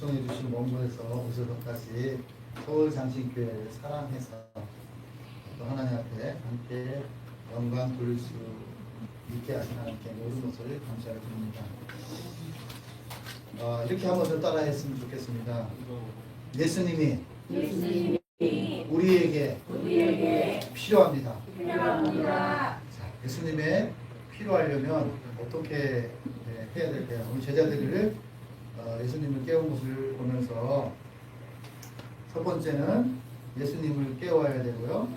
구성해 주신 먼 곳에서 오셔서까지 서울장신교회를 사랑해서 또 하나님 앞에 함께 영광 돌릴 수 있게 하신 하나님께 모든 것을 감사를 드립니다. 이렇게 한번 더 따라했으면 좋겠습니다. 예수님이 우리에게 필요합니다. 자, 예수님의 필요하려면 어떻게 해야 될까요? 우리 제자들을 예수님을 깨운 것을 보면서 첫 번째는 예수님을 깨워야 되고요.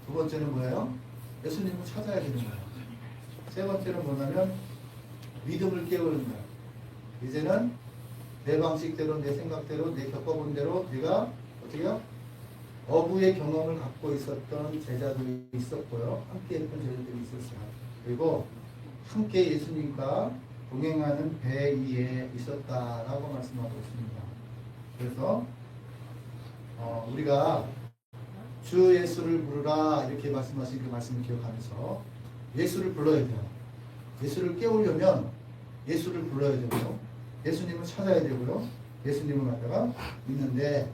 두 번째는 뭐예요? 예수님을 찾아야 되는 거예요. 세 번째는 뭐냐면 믿음을 깨우는 거예요. 이제는 내 방식대로, 내 생각대로, 내 겪어본 대로 내가 어떻게 해요? 어부의 경험을 갖고 있었던 제자들이 있었고요. 함께 했던 제자들이 있었어요. 그리고 함께 예수님과 동행하는 배 위에 있었다라고 말씀하고 있습니다. 그래서 우리가 주 예수를 부르라 이렇게 말씀하신 그 말씀을 기억하면서 예수를 불러야 돼요. 예수를 깨우려면 예수를 불러야 되고요. 예수님을 찾아야 되고요. 예수님을 갖다가 믿는데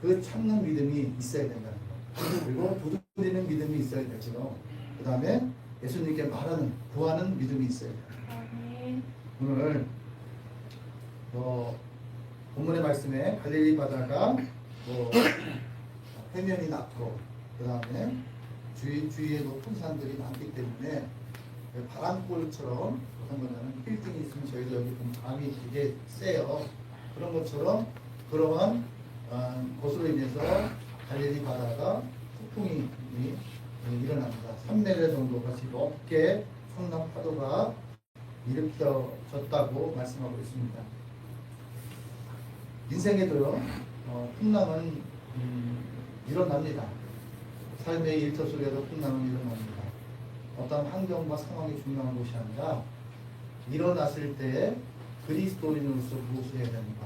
그 찾는 믿음이 있어야 된다는 거예요. 그리고 두드리는 믿음이 있어야 되죠. 그 다음에 예수님께 말하는, 구하는 믿음이 있어야 돼요. 오늘 본문의 말씀에 갈릴리 바다가 해면이 낮고 그 다음에 주위에 높은 산들이 많기 때문에 바람골처럼 어떤 거냐면 빌딩이 있으면 저희도 여기 보면 바람이 되게 세요. 그런 것처럼 그러한 것으로 인해서 갈릴리 바다가 폭풍이 일어납니다. 3m 정도 같이 높게 성남 파도가 일으켜졌다고 말씀하고 있습니다. 인생에도요, 풍랑은 일어납니다. 삶의 일터 속에도 풍랑은 일어납니다. 어떤 환경과 상황이 중요한 것이 아니라 일어났을 때 그리스도인으로서 무엇을 해야 됩니까?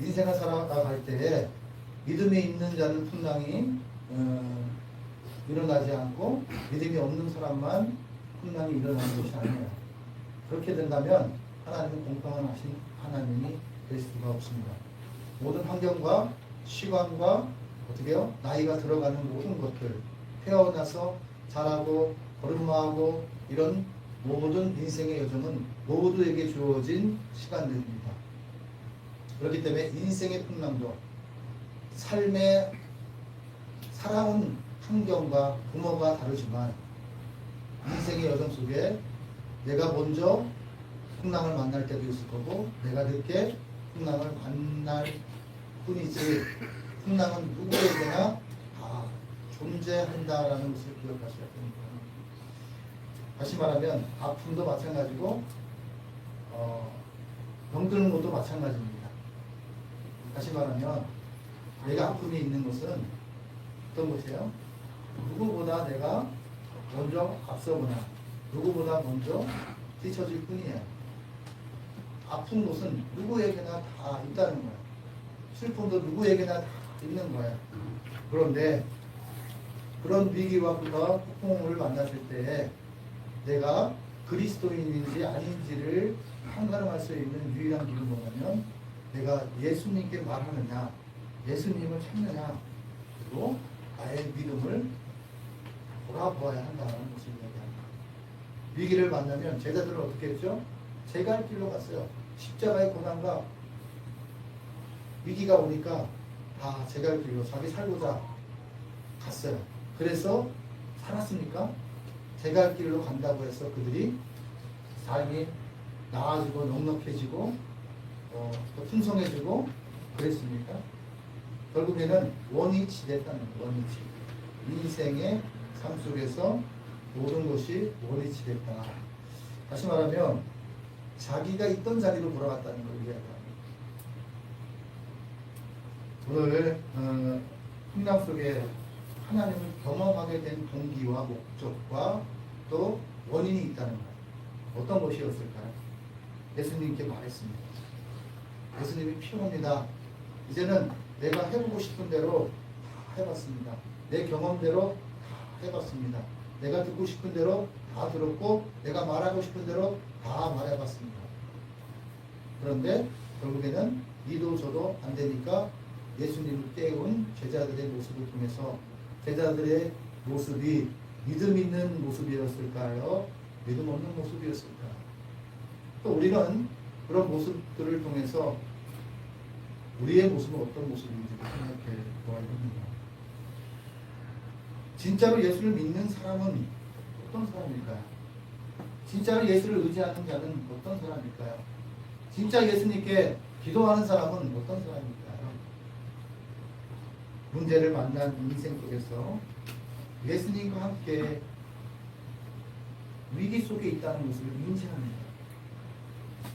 인생을 살아갈 때 믿음이 있는 자는 풍랑이 일어나지 않고 믿음이 없는 사람만 풍랑이 일어나는 것이 아니에요. 그렇게 된다면 하나님은 공평하신 하나님이 될 수가 없습니다. 모든 환경과 시간과 어떻게 해요? 나이가 들어가는 모든 것들, 태어나서 자라고 걸음마하고 이런 모든 인생의 여정은 모두에게 주어진 시간들입니다. 그렇기 때문에 인생의 풍랑도 삶의 살아온 환경과 부모가 다르지만 인생의 여정 속에 내가 먼저 풍랑을 만날 때도 있을 거고 내가 늦게 풍랑을 만날 뿐이지 풍랑은 누구에게나 다 존재한다라는 것을 기억하셔야 됩니다. 다시 말하면 아픔도 마찬가지고 병드는 것도 마찬가지입니다. 다시 말하면 내가 아픔이 있는 것은 어떤 것이에요? 누구보다 내가 먼저 앞서거나 누구보다 먼저 뒤처질 뿐이에요. 아픈 것은 누구에게나 다 있다는 거예요. 슬픔도 누구에게나 다 있는 거예요. 그런데 그런 위기와 폭풍을 만났을 때 내가 그리스도인인지 아닌지를 판가름할 수 있는 유일한 길은 뭐냐면 내가 예수님께 말하느냐, 예수님을 찾느냐, 그리고 나의 믿음을 돌아보아야 한다는 것을 얘기합니다. 위기를 만나면 제자들은 어떻게 했죠? 제가 할 길로 갔어요. 십자가의 고난과 위기가 오니까 다 제가 할 길로 자기 살고자 갔어요. 그래서 살았으니까 제가 할 길로 간다고 해서 그들이 삶이 나아지고 넉넉해지고 또 풍성해지고 그랬습니까? 결국에는 원위치 됐다는 거예요. 원위치. 인생의 삶 속에서 모든 것이 원위치 됐다. 다시 말하면 자기가 있던 자리로 돌아갔다는 걸 이야기합니다. 오늘 풍랑 속에 하나님을 경험하게 된 동기와 목적과 또 원인이 있다는 거예요. 어떤 것이었을까요? 예수님께 말했습니다. 예수님이 필요합니다. 이제는 내가 해보고 싶은 대로 다 해봤습니다. 내 경험대로 다 해봤습니다. 내가 듣고 싶은 대로 다 들었고 내가 말하고 싶은 대로 다 말해봤습니다. 그런데 결국에는 이도 저도 안 되니까 예수님을 깨운 제자들의 모습을 통해서 제자들의 모습이 믿음 있는 모습이었을까요? 믿음 없는 모습이었을까요? 또 우리는 그런 모습들을 통해서 우리의 모습은 어떤 모습인지 생각해 보아야 합니다. 진짜로 예수를 믿는 사람은 어떤 사람일까요? 진짜로 예수를 의지하는 자는 어떤 사람일까요? 진짜 예수님께 기도하는 사람은 어떤 사람일까요? 문제를 만난 인생 속에서 예수님과 함께 위기 속에 있다는 것을 인지합니다.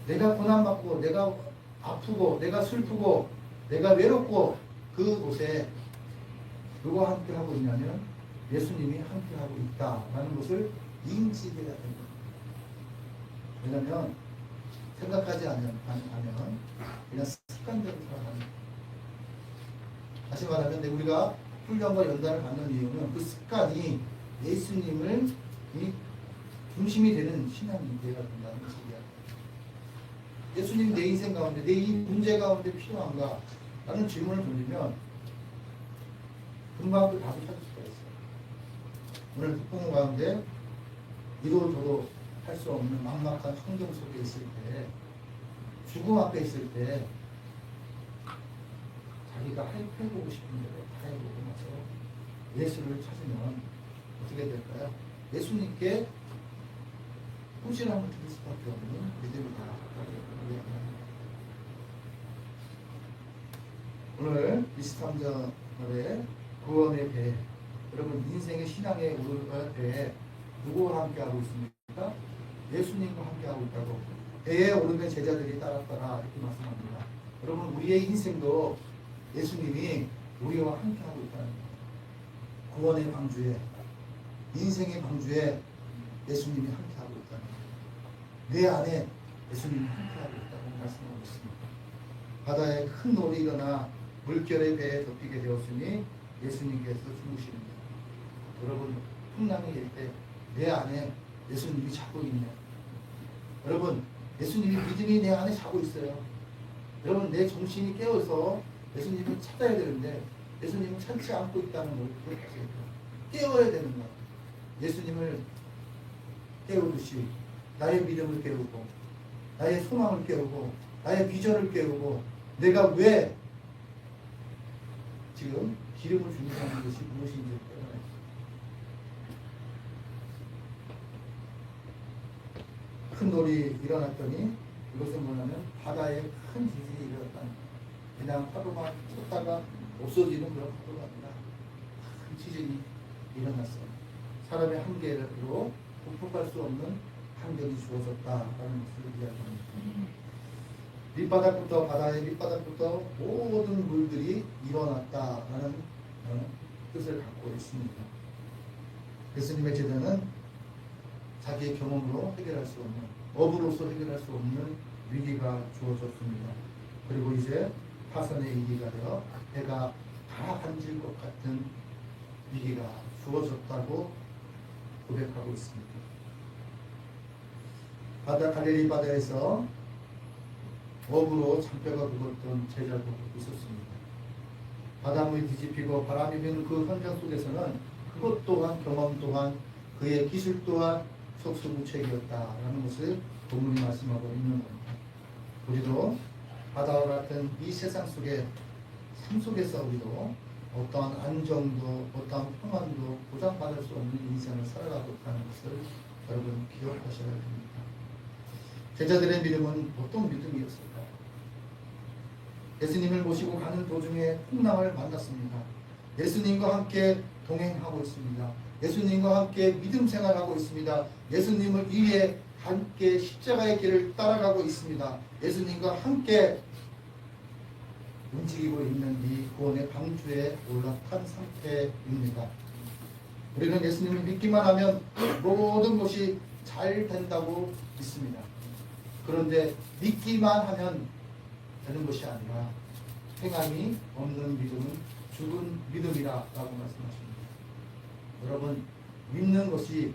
내가 고난받고 내가 아프고 내가 슬프고 내가 외롭고 그곳에 누구와 함께 하고 있냐면 예수님이 함께 하고 있다라는 것을 인지해야 됩니다. 왜냐하면 생각하지 않으면 그냥 습관대로 살아갑니다. 다시 말하면 우리가 훈련과 연단을 받는 이유는 그 습관이 예수님을 중심이 되는 신앙이 되어야 된다는 것을 이야기합니다. 예수님 내 인생 가운데 내 이 문제 가운데 필요한가? 라는 질문을 던지면 금방 그 답을 찾을 수가 있어요. 오늘 북부모 가운데 이도 저도 할 수 없는 막막한 환경 속에 있을 때 죽음 앞에 있을 때 자기가 해보고 싶은 대로 다 해보고 나서 예수를 찾으면 어떻게 될까요? 예수님께 꾸지람을 드릴 수밖에 없는 믿음이다. 오늘 23절에 구원의 배, 여러분 인생의 신앙의 배에 누구와 함께 하고 있습니까? 예수님과 함께 하고 있다고. 배에 오르면 제자들이 따랐더라 이렇게 말씀합니다. 여러분 우리의 인생도 예수님이 우리와 함께 하고 있다는 거예요. 구원의 방주에 인생의 방주에 예수님이 함께 하고 있다는 거예요. 내 안에 예수님이 함께 하고 있다고 말씀하고 있습니다. 바다에 큰 놀이 일어나 물결의 배에 덮이게 되었으니 예수님께서 주무시는다. 여러분 풍랑이 일 때 내 안에 예수님이 자고 있네요. 여러분 예수님이 믿음이 내 안에 자고 있어요. 여러분 내 정신이 깨어서 예수님을 찾아야 되는데 예수님을 찾지 않고 있다는 걸 기억하세요. 깨워야 되는 거예요. 예수님을 깨우듯이 나의 믿음을 깨우고 나의 소망을 깨우고 나의 비전을 깨우고 내가 왜 지금 기름을 준비하는 것이 무엇인지 깨달아요. 큰 돌이 일어났더니 이것은 뭐냐면 바다에 큰 지진이 일어났다는 거예요. 그냥 파도만 쳤다가 없어지는 그런 파도가 아니라 큰 지진이 일어났어요. 사람의 한계로 극복할 수 없는 환경이 주어졌다라는 것을 이야기합니다. 밑바닥부터 바다의 밑바닥부터 모든 물들이 일어났다라는 뜻을 갖고 있습니다. 예수님의 제자는 자기의 경험으로 해결할 수 없는, 업으로서 해결할 수 없는 위기가 주어졌습니다. 그리고 이제 파선의 위기가 되어 배가 가라앉을 것 같은 위기가 주어졌다고 고백하고 있습니다. 갈릴리 바다에서 업으로 장뼈가 굵었던 제자도 있었습니다. 바닷물이 뒤집히고 바람이 부는 그 현장 속에서는 그것 또한 경험 또한 그의 기술 또한 속수무책이었다라는 것을 본문이 말씀하고 있는 겁니다. 우리도 바다와 같은 이 세상 속에 삶 속에서 우리도 어떠한 안정도 어떠한 평안도 보장받을 수 없는 인생을 살아가고 있다는 것을 여러분 기억하셔야 됩니다. 제자들의 믿음은 어떤 믿음이었을까요? 예수님을 모시고 가는 도중에 풍랑을 만났습니다. 예수님과 함께 동행하고 있습니다. 예수님과 함께 믿음 생활하고 있습니다. 예수님을 위해 함께 십자가의 길을 따라가고 있습니다. 예수님과 함께 움직이고 있는 이 구원의 방주에 올라탄 상태입니다. 우리는 예수님을 믿기만 하면 모든 것이 잘 된다고 믿습니다. 그런데 믿기만 하면 되는 것이 아니라 행함이 없는 믿음은 죽은 믿음이라고 말씀하십니다. 여러분 믿는 것이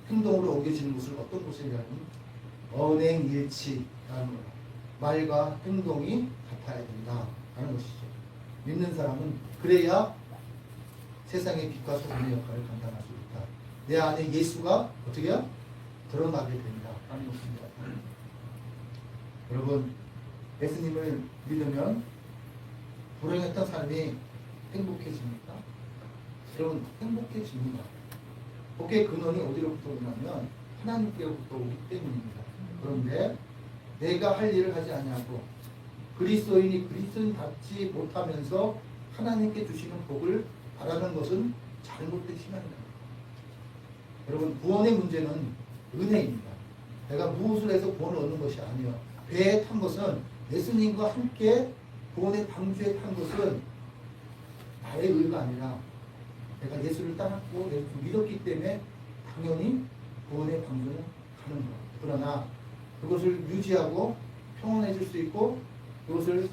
행동으로 옮겨지는 것을 어떤 것이냐면 언행일치라는 거예요. 말과 행동이 같아야 된다 하는 것이죠. 믿는 사람은 그래야 세상의 빛과 소금의 역할을 감당할 수 있다. 내 안에 예수가 어떻게 해요? 드러나게 된다 하는 것입니다. 여러분, 예수님을 믿으면 불행했던 삶이 행복해집니까? 여러분, 행복해집니다. 복의 근원이 어디로부터 오냐면 하나님께로부터 오기 때문입니다. 그런데 내가 할 일을 하지 아니하고 그리스도인이 그리스도인답지 못하면서 하나님께 주시는 복을 바라는 것은 잘못된 신앙입니다. 여러분, 구원의 문제는 은혜입니다. 내가 무엇을 해서 구원을 얻는 것이 아니에요. 배에 탄 것은 예수님과 함께 구원의 방주에 탄 것은 나의 의가 아니라 내가 예수를 따랐고 예수를 믿었기 때문에 당연히 구원의 방주는 가는 거예요. 그러나 그것을 유지하고 평온해질 수 있고 그것을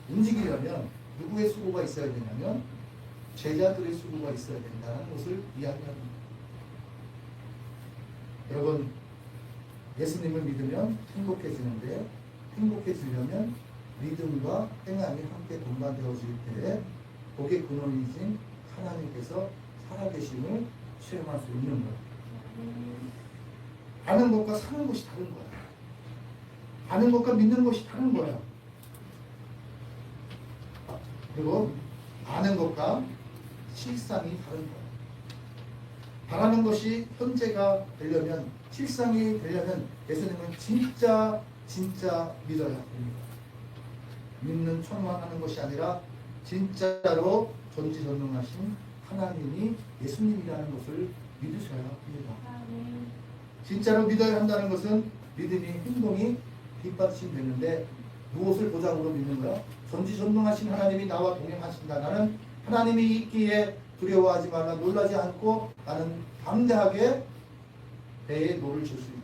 움직이려면 누구의 수고가 있어야 되냐면 제자들의 수고가 있어야 된다는 것을 이야기합니다. 여러분, 예수님을 믿으면 행복해지는데 행복해지려면 믿음과 행함이 함께 동반되어질 때 복의 근원이신 하나님께서 살아계심을 체험할 수 있는 거예요. 아는 것과 사는 것이 다른 거예요. 아는 것과 믿는 것이 다른 거예요. 그리고 아는 것과 실상이 다른 거예요. 바라는 것이 현재가 되려면, 실상이 되려면 예수님은 진짜 믿어야 됩니다. 믿는 척만 하는 것이 아니라 진짜로 전지전능하신 하나님이 예수님이라는 것을 믿으셔야 합니다. 진짜로 믿어야 한다는 것은 믿음이 행동이 뒷받침되는데 무엇을 보장으로 믿는 거야? 전지전능하신 하나님이 나와 동행하신다. 나는 하나님이 있기에 두려워하지 말라. 놀라지 않고 나는 담대하게 배에 노를 줄 수 있다.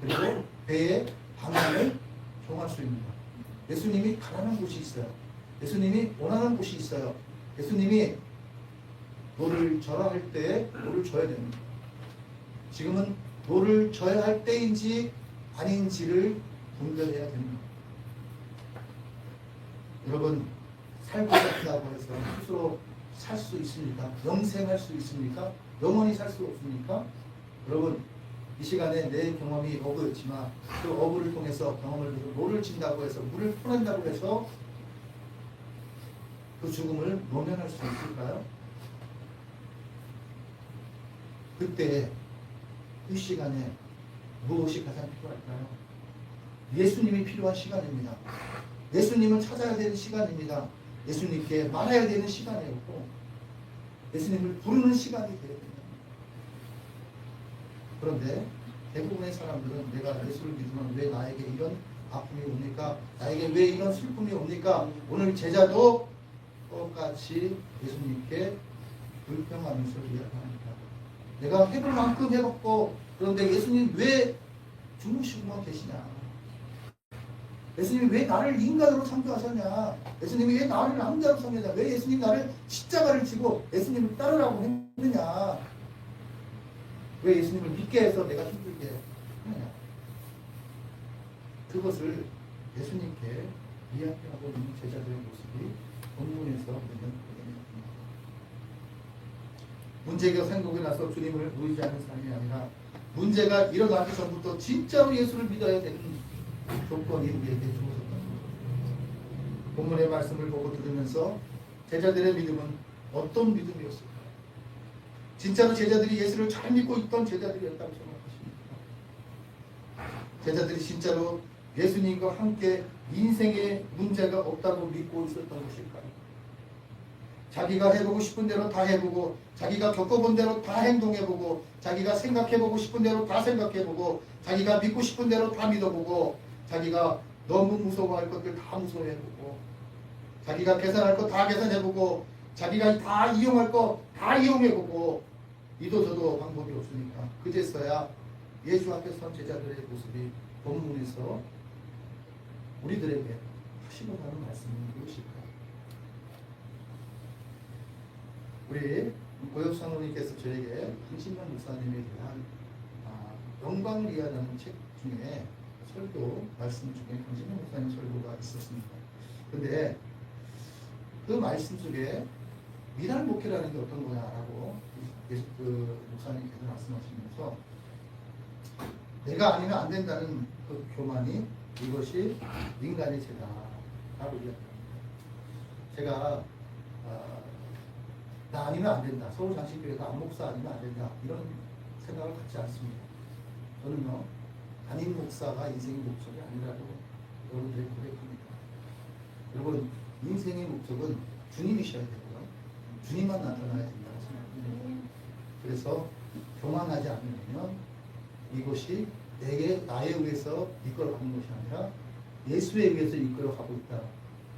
그리고 배의 방향을 정할 수 있는 것. 예수님이 가라는 곳이 있어요. 예수님이 원하는 곳이 있어요. 예수님이 노를 져라 할 때 노를 져야 됩니다. 지금은 노를 져야 할 때인지 아닌지를 분별해야 됩니다. 여러분, 살고 싶다고 해서 스스로 살 수 있습니까? 영생할 수 있습니까? 영원히 살 수 없습니까? 여러분, 이 시간에 내 경험이 어부였지만 그 어부를 통해서 경험을 해서 노를 진다고 해서 물을 풀어낸다고 해서 그 죽음을 모면할 수 있을까요? 그때 이 시간에 무엇이 가장 필요할까요? 예수님이 필요한 시간입니다. 예수님을 찾아야 되는 시간입니다. 예수님께 말해야 되는 시간이었고 예수님을 부르는 시간이 되어야 됩니다. 그런데 대부분의 사람들은 내가 예수를 믿으면 왜 나에게 이런 아픔이 옵니까? 나에게 왜 이런 슬픔이 옵니까? 오늘 제자도 똑같이 예수님께 불평하면서 이야기합니다. 내가 해볼 만큼 해봤고 그런데 예수님 왜 주무시고만 계시냐? 예수님이 왜 나를 인간으로 창조하셨냐? 예수님이 왜 나를 남자로 삼느냐? 왜 예수님이 나를 십자가를 지고 예수님을 따르라고 했느냐? 왜 예수님을 믿게 해서 내가 힘들게 했느냐? 그것을 예수님께 이야기하고 있는 제자들의 모습이 본문에서 보면 문제가 생기고 나서 주님을 의지하는 삶이 아니라 문제가 일어나기 전부터 진짜로 예수를 믿어야 되는 조건이 우리에게 주어졌다. 본문의 말씀을 보고 들으면서 제자들의 믿음은 어떤 믿음이었을까? 진짜로 제자들이 예수를 잘 믿고 있던 제자들이었다고 생각하십니까? 제자들이 진짜로 예수님과 함께 인생에 문제가 없다고 믿고 있었던 것일까요? 자기가 해보고 싶은 대로 다 해보고 자기가 겪어본 대로 다 행동해보고 자기가 생각해보고 싶은 대로 다 생각해보고 자기가 믿고 싶은 대로 다 믿어보고 자기가 너무 무서워할 것들 다 무서워해보고 자기가 계산할 거 다 계산해보고 자기가 다 이용할 거 다 이용해보고 이도저도 방법이 없으니까 그제서야 예수 앞에 선 제자들의 모습이 본문에서 우리들에게 하시고 가는 말씀은 무엇일까? 우리 고혁상호님께서 저에게 한신만 목사님에 대한 영광을 위하라는 책 중에 설교 말씀 중에 강진호 목사님 설교가 있었습니다. 근데 그 말씀 속에 미랄 목회라는 게 어떤 거냐라고 그 목사님께서 말씀하시면서 내가 아니면 안 된다는 그 교만이 이것이 인간의 죄다라고 이야기합니다. 제가 나 아니면 안 된다. 서울장신교회가 안 목사 아니면 안 된다. 이런 생각을 갖지 않습니다. 저는요, 담임 목사가 인생의 목적이 아니라고 여러분들이 고백합니다. 여러분, 인생의 목적은 주님이셔야 되고요. 주님만 나타나야 된다고 생각합니다. 그래서 교만하지 않으면 이것이 나에 의해서 이끌어가는 것이 아니라 예수에 의해서 이끌려가고 있다는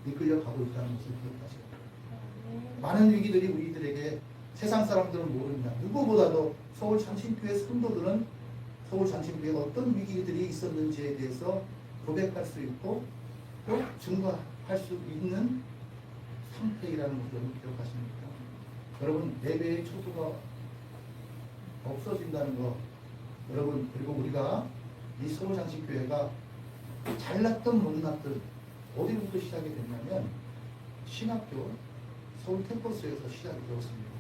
것을 기억하셔야 됩니다. 많은 위기들이 우리들에게 세상 사람들은 모릅니다. 누구보다도 서울장신교회 성도들은 서울장신교회가 어떤 위기들이 있었는지에 대해서 고백할 수 있고 또 증거할 수 있는 상태이라는 것을 여러분 기억하십니까? 여러분, 예배의 초소가 없어진다는 것, 여러분, 그리고 우리가 이 서울장신교회가 잘났든 못났든 어디부터 시작이 됐냐면 신학교 서울 캠퍼스에서 시작이 되었습니다.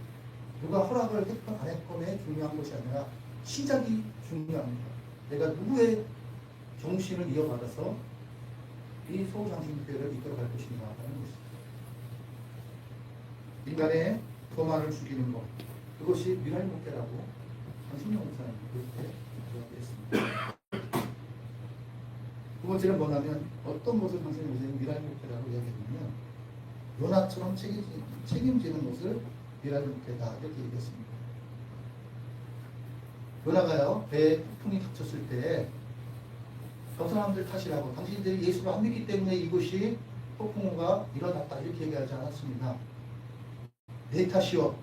누가 허락을 했건 안 했건에 중요한 것이 아니라 시작이 중요합니다. 내가 누구의 정신을 이어받아서 이 서울장신교회를 이끌어갈 것인가 하는 것입니다. 인간의 교만을 죽이는 것, 그것이 미랄 목회라고 장신영 목사님 그렇게 이야기했습니다. 두 번째는 뭐냐면 어떤 것을 장신영 목사님 미랄 목회라고 이야기했냐면 요나처럼 책임지는 것을 미랄 목회다 이렇게 얘기했습니다. 요나가요, 배에 폭풍이 닥쳤을 때 저 사람들 탓이라고 당신들이 예수를 안 믿기 때문에 이것이 폭풍우가 일어났다 이렇게 얘기하지 않았습니다. 내 탓이요,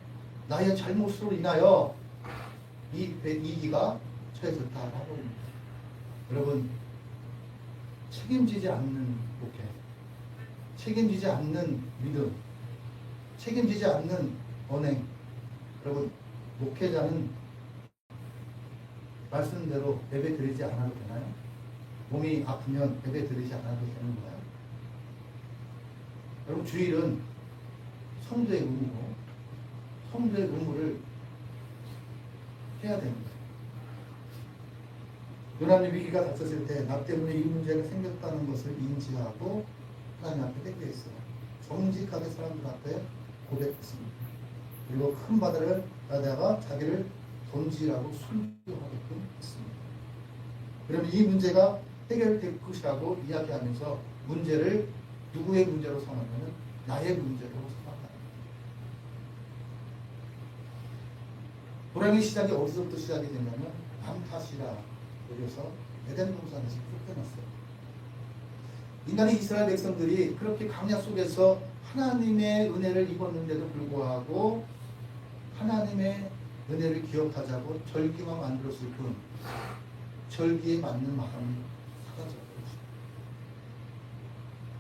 나의 잘못으로 인하여 이 기가 처해졌다라고. 여러분, 책임지지 않는 목회, 책임지지 않는 믿음, 책임지지 않는 언행. 여러분, 목회자는 말씀대로 예배 드리지 않아도 되나요? 몸이 아프면 예배 드리지 않아도 되는 거예요? 여러분, 주일은 성도의 의무고 성도의 의무를 해야 됩니다. 요나의 위기가 닥쳤을 때 나 때문에 이 문제가 생겼다는 것을 인지하고 하나님 앞에 회개했어요. 정직하게 사람들 앞에 고백했습니다. 그리고 큰 바다를 나다가 자기를 던지라고 순교하게끔 했습니다. 그러면 이 문제가 해결될 것이라고 이야기하면서 문제를 누구의 문제로 삼았냐면 나의 문제로 삼았다. 불행의 시작이 어디서부터 시작이 됐냐면 남 탓이라 여기서 에덴 동산에서 쫓겨났어요. 인간의 이스라엘 백성들이 그렇게 광야 속에서 하나님의 은혜를 입었는데도 불구하고 하나님의 은혜를 기억하자고 절기만 만들었을 뿐 절기에 맞는 마음이 사라져버렸습니다.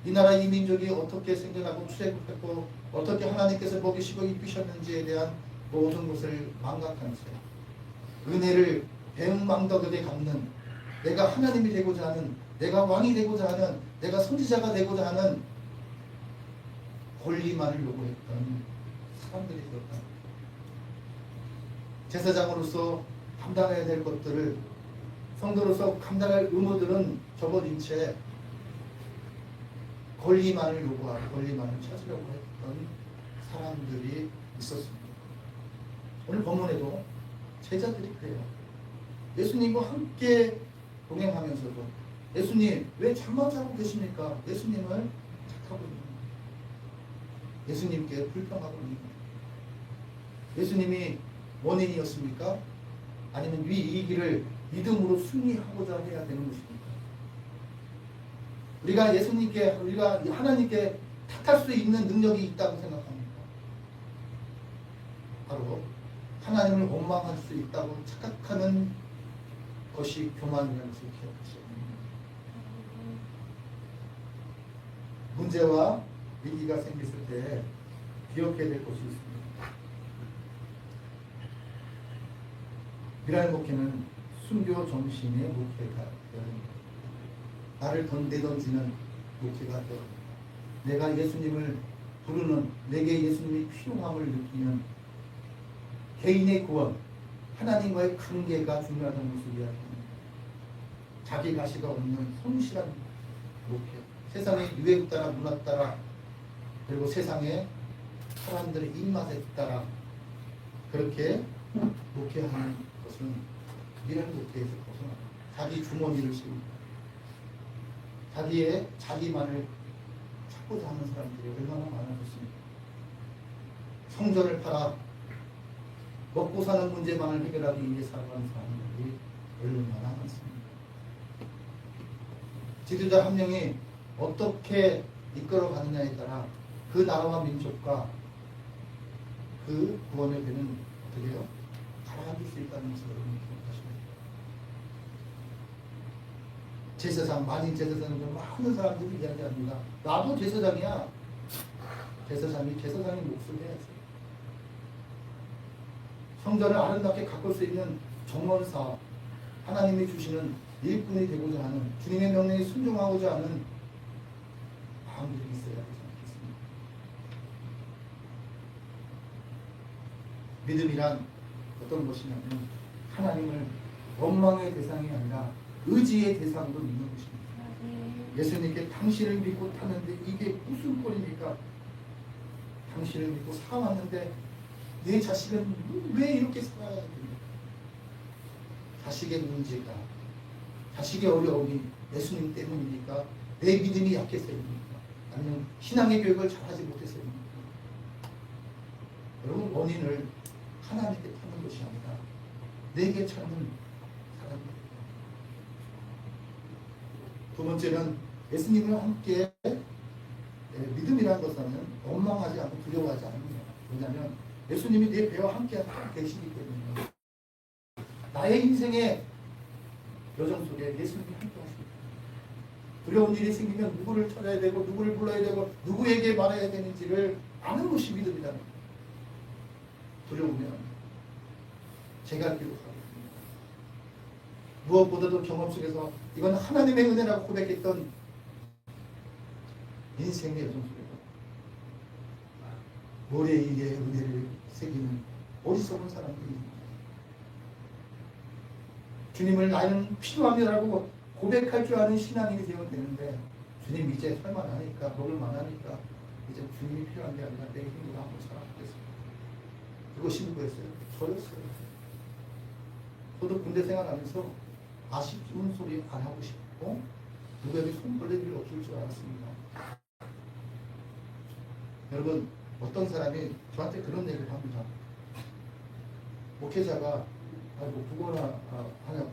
이 나라 이 민족이 어떻게 생겨나고 출애굽했고 어떻게 하나님께서 먹이시고 입히셨는지에 대한 모든 것을 망각한 채 은혜를 배은망덕에게 갚는, 내가 하나님이 되고자 하는, 내가 왕이 되고자 하는, 내가 선지자가 되고자 하는 권리만을 요구했던 사람들이 되었다. 제사장으로서 감당해야 될 것들을, 성도로서 감당할 의무들은 접어진 채 권리만을 요구하고 권리만을 찾으려고 했던 사람들이 있었습니다. 오늘 본문에도 제자들이 그래요. 예수님과 함께 동행하면서도 예수님 왜 잠만 자고 계십니까? 예수님을 착하고 있는 거예요. 예수님께 불평하고 있는 거예요. 예수님이 원인이었습니까? 아니면 이 길을 믿음으로 승리하고자 해야 되는 것입니까? 우리가 예수님께, 우리가 하나님께 탓할 수 있는 능력이 있다고 생각합니까? 바로 하나님을 원망할 수 있다고 착각하는 것이 교만이라는 것을 기억하셔야 합니다. 문제와 위기가 생겼을 때 기억해야 될 것이 있습니다. 미랄 목회는 순교 정신의 목회가 됩니다. 나를 내던지는 목회가 되어 내가 예수님을 부르는 내게 예수님의 필요함을 느끼는 개인의 구원, 하나님과의 관계가 중요하다는 것을 이야기합니다. 자기 가시가 없는 성실한 목회, 세상의 유행 따라 문화 따라 그리고 세상의 사람들의 입맛에 따라 그렇게 목회하는 것은 이런 목회에서 벗어나 자기 주머니를 세우고 자기만을 찾고자 하는 사람들이 얼마나 많아졌습니까? 성전을 팔아 먹고 사는 문제만을 해결하기 위해 살아가는 사람들이 얼마나 많습니다. 지도자 한 명이 어떻게 이끌어가느냐에 따라 그 나라와 민족과 그 구원의 배는 어떻게 해요? 갈아줄 수 있다는 것을 여러분이 기억하십니다. 제사장, 만인 제사장은 많은 사람들이 이야기합니다. 나도 제사장이야. 제사장의 몫을 해야지. 성전을 아름답게 가꿀 수 있는 정원사, 하나님이 주시는 일꾼이 되고자 하는 주님의 명령에 순종하고자 하는 마음들이 있어야 하지 않겠습니까? 믿음이란 어떤 것이냐면 하나님을 원망의 대상이 아니라 의지의 대상으로 믿는 것입니다. 예수님께 당신을 믿고 타는데 이게 무슨 꼴입니까? 당신을 믿고 살아왔는데 내 자식은 왜 이렇게 살아야 됩니까? 자식의 문제가 자식의 어려움이 예수님 때문입니까? 내 믿음이 약해서입니까? 아니면 신앙의 교육을 잘하지 못해서입니까? 여러분 원인을 하나님께 찾는 것이 아니라 내게 찾는 사람입니다. 두 번째는 예수님과 함께 믿음이라는 것은 원망하지 않고 두려워하지 않는 거예요. 왜냐하면 예수님이 내 배와 함께 계시기 때문에 나의 인생의 여정 속에 예수님이 함께 하십니다. 두려운 일이 생기면 누구를 찾아야 되고 누구를 불러야 되고 누구에게 말해야 되는지를 아는 것이 믿음이다. 두려우면 제가 길로 가겠습니다. 무엇보다도 경험 속에서 이건 하나님의 은혜라고 고백했던 인생의 여정 속에서 모래 위에 은혜를 새기는 어리석은 사람들이 주님을 나는 필요합니다라고 고백할 줄 아는 신앙인이 되면 되는데 주님 이제 살만하니까 먹을 만하니까 이제 주님이 필요한 게 아니라 내 힘으로 한번 살아보겠습니다. 그것이 누구였어요? 저였어요. 저도 군대 생활하면서 아쉽은 소리 안 하고 싶고 누구에게 손 벌릴 일 없을 줄 알았습니다. 여러분 어떤 사람이 저한테 그런 얘기를 합니다. 목회자가 뭐 구걸을 하냐고.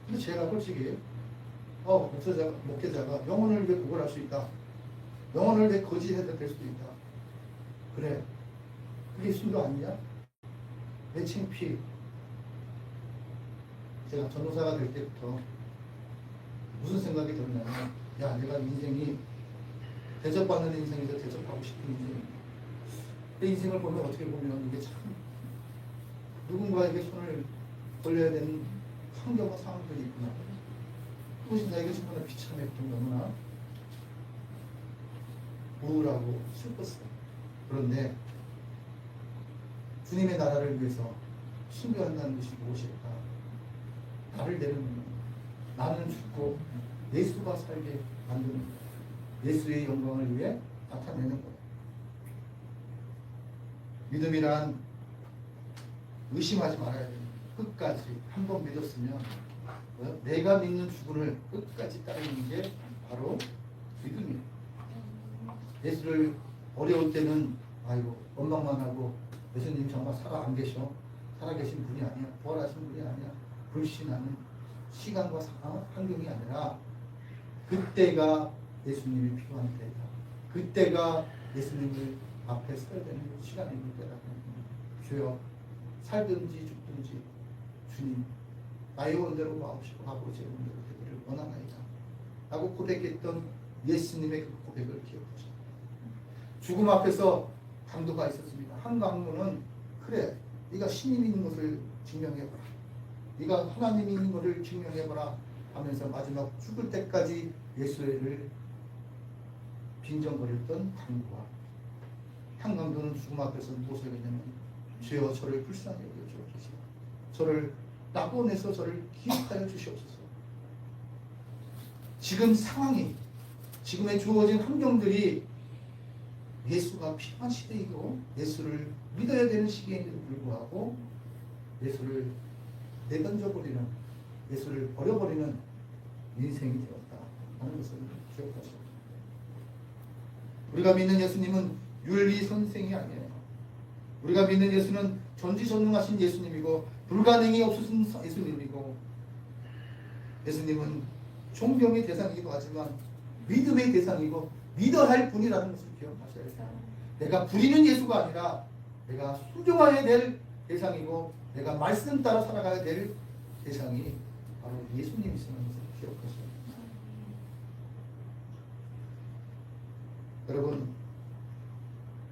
근데 제가 솔직히 목회자가 영혼을 왜 구걸할 수 있다. 영혼을 왜 거짓해도 될 수도 있다. 그래. 그게 순도 아니냐? 내 창피. 제가 전도사가 될 때부터 무슨 생각이 들었냐면 야 내가 인생이 대접받는 인생에서 대접하고 싶은 인생입니다. 내 인생을 보면 어떻게 보면 이게 참 누군가에게 손을 걸려야 되는 환경과 상황들이 있구나. 그것이 나에게 정말 비참했고 너무나 우울하고 슬펐어요. 그런데 주님의 나라를 위해서 순교한다는 것이 무엇일까? 나를 내려놓는 나는 죽고 예수가 살게 만드는 예수의 영광을 위해 나타내는 거예요. 믿음이란 의심하지 말아야 됩니다. 끝까지 한 번 믿었으면 내가 믿는 주군을 끝까지 따르는 게 바로 믿음이에요. 예수를 어려울 때는 아이고 원망만 하고 예수님 정말 살아 안 계셔. 살아계신 분이 아니야. 부활하신 분이 아니야. 불신하는 시간과 환경이 아니라 그때가 예수님이 필요한 때다. 그때가 예수님을 앞에 서야 되는 시간입니다. 주여 살든지 죽든지 주님 나의 원대로 마옵시고 아버지의 원대로 되기를 원하나이다 라고 고백했던 예수님의 그 고백을 기억하십니다. 죽음 앞에서 강도가 있었습니다. 한 강도는 그래 네가 신이 있는 것을 증명해봐라. 네가 하나님이 있는 것을 증명해봐라. 하면서 마지막 죽을 때까지 예수를 빈정거렸던 강도와 한 강도는 죽음 앞에서 무엇을 했냐면 주여 저를 불쌍히 여겨주옵소서. 저를 낙원에서 저를 기억하여 주시옵소서. 지금 상황이 지금의 주어진 환경들이 예수가 필요한 시대이고 예수를 믿어야 되는 시기에도 불구하고 예수를 내던져버리는 예수를 버려버리는 인생이 되었다 하는 것을 기억하시오. 우리가 믿는 예수님은 윤리 선생이 아니에요. 우리가 믿는 예수는 전지전능하신 예수님이고 불가능이 없으신 예수님이고 예수님은 존경의 대상이기도 하지만 믿음의 대상이고 믿어야 할 분이라는 것을 기억하셔야 해요. 내가 부리는 예수가 아니라 내가 순종해야 될 대상이고 내가 말씀 따라 살아가야 될 대상이 바로 예수님이시라는 것을 기억하셔야 합니다. 여러분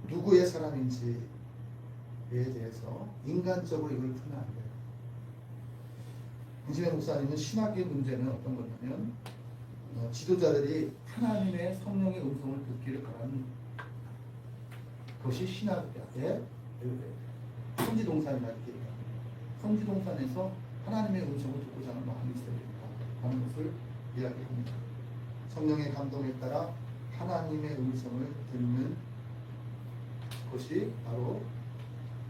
누구의 사람인지에 대해서 인간적으로 이걸 풀면 안 돼요. 김신혜 목사님은 신학의 문제는 어떤 거냐면 지도자들이 하나님의 성령의 음성을 듣기를 바라는 것이 신학의 성지동산이라는 게 성지동산에서 하나님의 음성을 듣고자 하는 마음이 있어야 된다 하는 것을 이야기합니다. 성령의 감동에 따라 하나님의 음성을 듣는 것이 바로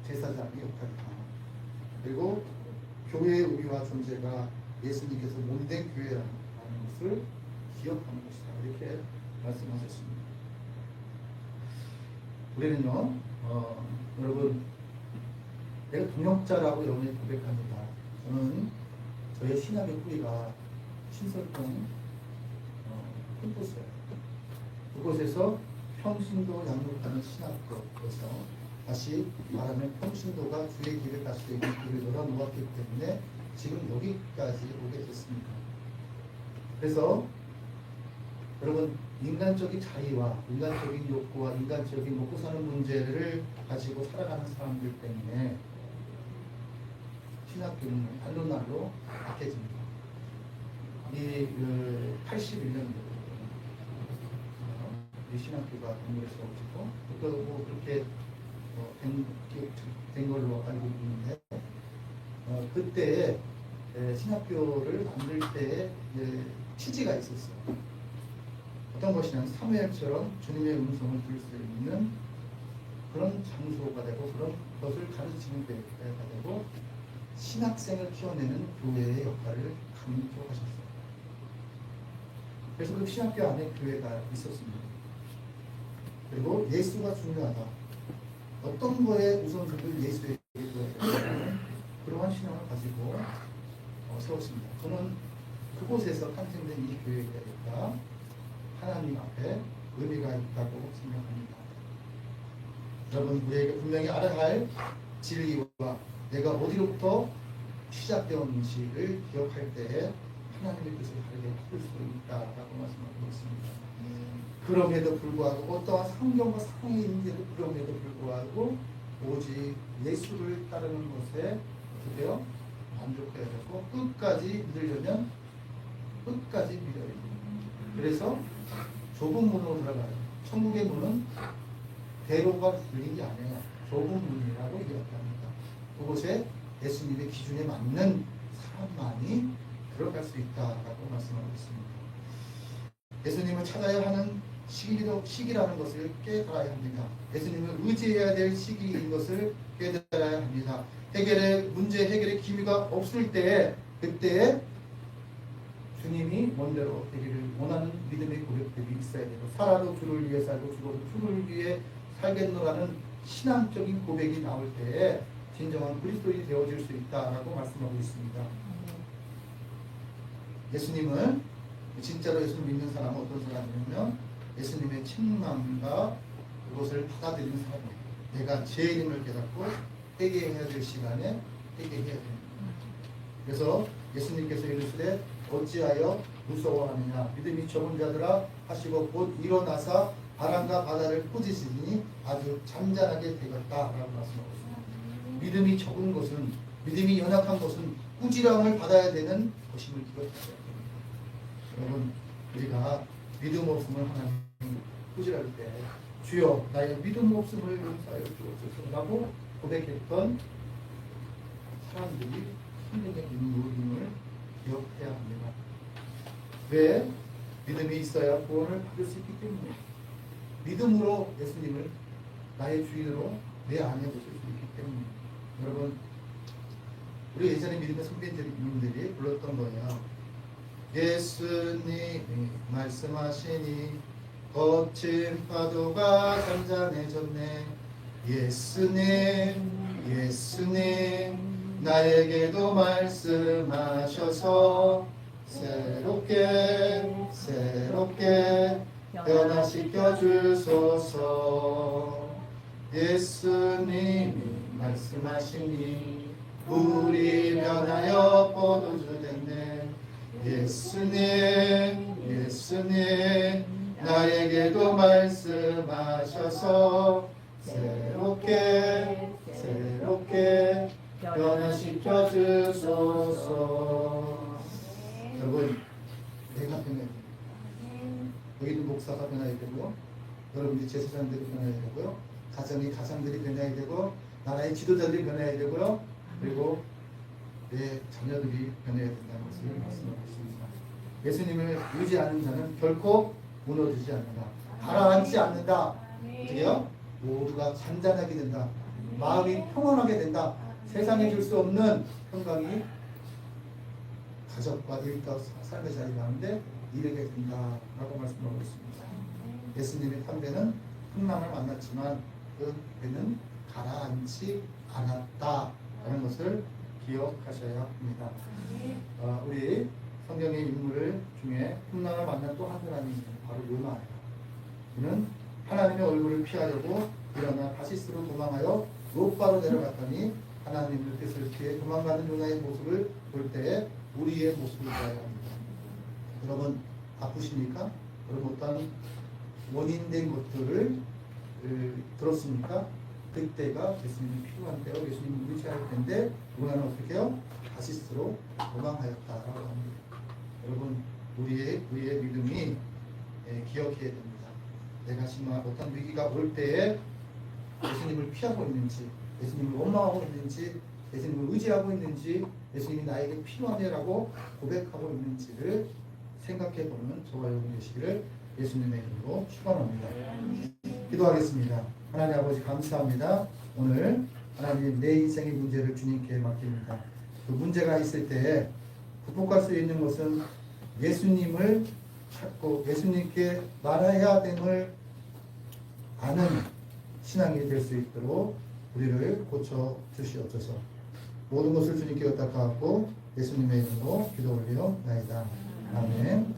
제사장의 역할이다. 그리고 교회의 의미와 존재가 예수님께서 몸된 교회라는 것을 기억하는 것이다. 이렇게 말씀하셨습니다. 우리는요, 여러분, 내가 동역자라고 여러분이 고백합니다. 저는 저의 신학의 뿌리가 신설동 캠퍼스예요. 그곳에서 평신도 양육하는 신학교에서 다시 말하면 평신도가 주의 길을 갈 수 있는 길을 열어놓았기 때문에 지금 여기까지 오게 됐습니다. 그래서 여러분 인간적인 자의와 인간적인 욕구와 인간적인 먹고 사는 문제를 가지고 살아가는 사람들 때문에 신학교는 날로 날로 약해집니다. 이 81년도 이 신학교가 건물에서 오고 또 뭐 그렇게 된 걸로 알고 있는데 그때 신학교를 만들 때의 취지가 있었어요. 어떤 것이냐면 사무엘처럼 주님의 음성을 들을 수 있는 그런 장소가 되고 그런 것을 가르치는 데가 되고 신학생을 키워내는 교회의 역할을 강조하셨어요. 그래서 그 신학교 안에 교회가 있었습니다. 그리고 예수가 중요하다. 어떤 거에 우선순위를 예수에게 둬야 되는 그러한 신앙을 가지고 세웠습니다. 저는 그곳에서 탄생된 이 교회가 하나님 앞에 의미가 있다고 생각합니다. 여러분 우리에게 분명히 알아야 할 진리와 내가 어디로부터 시작되었는지를 기억할 때에 하나님의 뜻을 다르게 풀 수 있다라고 말씀하고 있습니다. 그럼에도 불구하고 어떠한 환경과 상황이 있는데도 그럼에도 불구하고 오직 예수를 따르는 것에 어떻게요? 만족해야 되고 끝까지 믿으려면 끝까지 믿어야 됩니다. 그래서 좁은 문으로 들어가요. 천국의 문은 대로가 열린 게 아니에요. 좁은 문이라고 이야기합니다. 그곳에 예수님의 기준에 맞는 사람만이 들어갈 수 있다라고 말씀하고 있습니다. 예수님을 찾아야 하는 시기라는 것을 깨달아야 합니다. 예수님을 의지해야 될 시기인 것을 깨달아야 합니다. 문제 해결의 기미가 없을 때 그때 주님이 먼저로 되기를 원하는 믿음의 고백들이 있어야 되고 살아도 주를 위해 살고 죽어도 주를 위해 살겠노라는 신앙적인 고백이 나올 때에 진정한 그리스도인이 되어질 수 있다라고 말씀하고 있습니다. 예수님을 진짜로 예수를 믿는 사람은 어떤 사람이냐면 예수님의 책망과 그것을 받아들이는 사람이에요. 내가 죄인임을 깨닫고 회개해야 될 시간에 회개해야 됩니다. 그래서 예수님께서 이르시되 어찌하여 무서워하느냐 믿음이 적은 자들아 하시고 곧 일어나사 바람과 바다를 꾸짖으니 아주 잠잠하게 되었다라고 말씀하고 있습니다. 믿음이 적은 것은 믿음이 연약한 것은 꾸지람을 받아야 되는 것임을 기억하셔야 됩니다. 여러분, 우리가 믿음 없음을 하나님 꾸지랄 때 주여 나의 믿음 없음을 용서하여 주옵소서라고 고백했던 사람들이 성경에 있는 모든 기억해야 합니다. 왜? 믿음이 있어야 구원을 받을 수 있기 때문에 믿음으로 예수님을 나의 주인으로 내 안에 모실 수 있기 때문에 여러분 우리 예전에 믿음의 선배님들이 불렀던 거예요. 예수님이 말씀하시니 거친 파도가 잔잔해졌네. 예수님 나에게도 말씀하셔서 새롭게 변화시켜 주소서. 예수님이 말씀하시니 물이 변하여 포도주 됐네. 예수님 나에게도 말씀하셔서 새롭게 변화시켜 주소서. 여러분 내가 변해야 됩니다. 여기도 목사가 변해야 되고 여러분들이 제사장들이 변해야 되고요. 가장들이 변해야 되고 나라의 지도자들이 변해야 되고요. 그리고 내 자녀들이 변해야 된다는 것을 말씀하고 있습니다. 예수님을 의지하는 자는 결코 무너지지 않는다. 가라앉지 않는다. 어떻게요? 모두가 잔잔하게 된다. 마음이 평온하게 된다. 세상에 줄 수 없는 평강이 가족과 일과 삶의 자리 가운데 이르게 된다라고 말씀하고 있습니다. 예수님의 탐배는 풍랑을 만났지만 그 배는 가라앉지 않았다라는 것을 기억하셔야 합니다. 우리 성경의 인물 중에 풍랑을 만난 또 한 사람이 바로 요나예요. 그는 하나님의 얼굴을 피하려고 일어나 다시스로 도망하여 롯바로 내려갔더니 하나님의 뜻을 피해 도망가는 요나의 모습을 볼 때에 우리의 모습을 봐야 합니다. 여러분 아프십니까? 여러분 어떤 원인된 것들을 들었습니까? 그때가 예수님이 필요한 때로 예수님을 의지할 텐데 요나는 어떻게 해요? 다시스로 도망하였다라고 합니다. 여러분 우리의 믿음이 기억해야 됩니다. 내가 지금 어떤 위기가 올 때에 예수님을 피하고 있는지, 예수님을 원망하고 있는지, 예수님을 의지하고 있는지, 예수님이 나에게 필요하냐라고 고백하고 있는지를 생각해보는 저와 여러분 되시기를 예수님의 이름으로 축원합니다. 기도하겠습니다. 하나님 아버지 감사합니다. 오늘 하나님 내 인생의 문제를 주님께 맡깁니다. 그 문제가 있을 때에 극복할 수 있는 것은 예수님을 찾고 예수님께 말해야 됨을 아는 신앙이 될 수 있도록 우리를 고쳐 주시옵소서. 모든 것을 주님께 의탁하고 예수님의 이름으로 기도 올리옵나이다. 아멘.